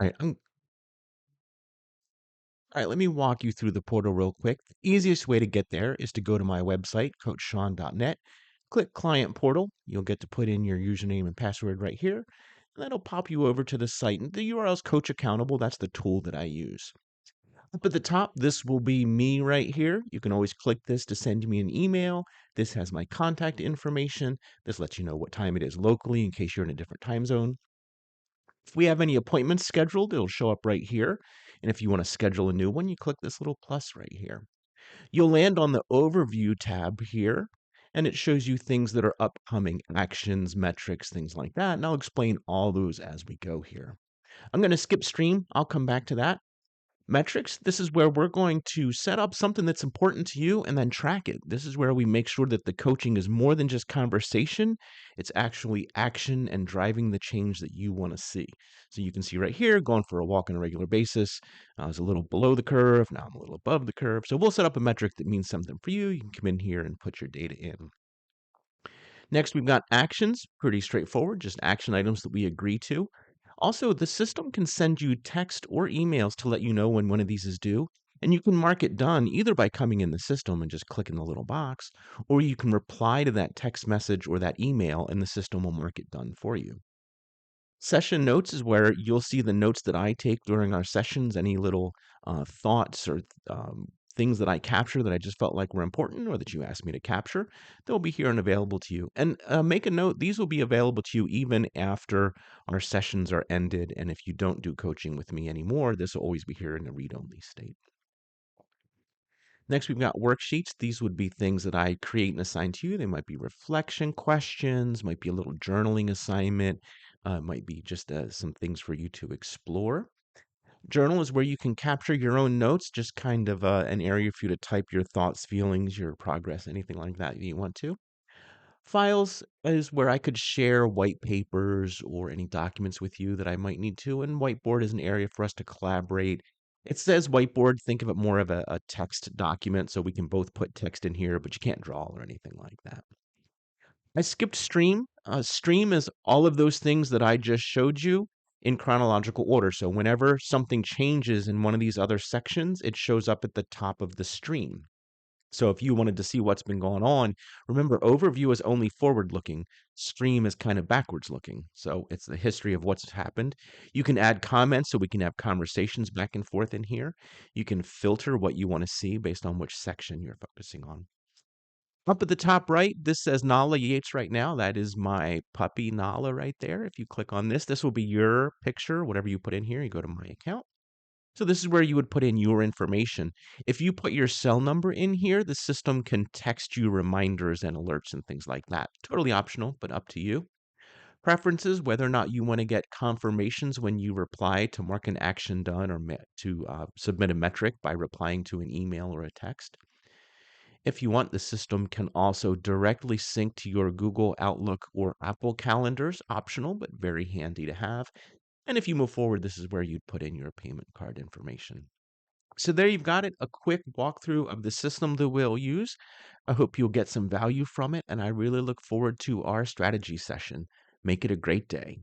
All right, let me walk you through the portal real quick. The easiest way to get there is to go to my website, coachshawn.net, click Client Portal. You'll get to put in your username and password right here, and that'll pop you over to the site. And the URL is Coach Accountable. That's the tool that I use. Up at the top, this will be me right here. You can always click this to send me an email. This has my contact information. This lets you know what time it is locally in case you're in a different time zone. If we have any appointments scheduled, it'll show up right here. And if you want to schedule a new one, you click this little plus right here. You'll land on the overview tab here, and it shows you things that are upcoming, actions, metrics, things like that. And I'll explain all those as we go here. I'm going to skip stream. I'll come back to that. Metrics, this is where we're going to set up something that's important to you and then track it. This is where we make sure that the coaching is more than just conversation. It's actually action and driving the change that you want to see. So you can see right here, going for a walk on a regular basis. I was a little below the curve. Now I'm a little above the curve. So we'll set up a metric that means something for you. You can come in here and put your data in. Next, we've got actions, pretty straightforward, just action items that we agree to. Also, the system can send you text or emails to let you know when one of these is due, and you can mark it done either by coming in the system and just clicking the little box, or you can reply to that text message or that email, and the system will mark it done for you. Session notes is where you'll see the notes that I take during our sessions, any little thoughts or things that I capture that I just felt like were important or that you asked me to capture. They'll be here and available to you. And make a note, these will be available to you even after our sessions are ended. And if you don't do coaching with me anymore, this will always be here in a read-only state. Next, we've got worksheets. These would be things that I create and assign to you. They might be reflection questions, might be a little journaling assignment, might be just some things for you to explore. Journal is where you can capture your own notes, just kind of an area for you to type your thoughts, feelings, your progress, anything like that you want to. Files is where I could share white papers or any documents with you that I might need to. And whiteboard is an area for us to collaborate. It says whiteboard, think of it more of a text document, so we can both put text in here, but you can't draw or anything like that. I skipped stream. Stream is all of those things that I just showed you in chronological order. So whenever something changes in one of these other sections, it shows up at the top of the stream. So if you wanted to see what's been going on, remember overview is only forward looking. Stream is kind of backwards looking. So it's the history of what's happened. You can add comments so we can have conversations back and forth in here. You can filter what you want to see based on which section you're focusing on. Up at the top right, this says Nala Yates right now. That is my puppy Nala right there. If you click on this, this will be your picture, whatever you put in here. You go to my account. So this is where you would put in your information. If you put your cell number in here, the system can text you reminders and alerts and things like that. Totally optional, but up to you. Preferences, whether or not you want to get confirmations when you reply to mark an action done or to submit a metric by replying to an email or a text. If you want, the system can also directly sync to your Google Outlook or Apple calendars, optional, but very handy to have. And if you move forward, this is where you'd put in your payment card information. So there you've got it, a quick walkthrough of the system that we'll use. I hope you'll get some value from it, and I really look forward to our strategy session. Make it a great day.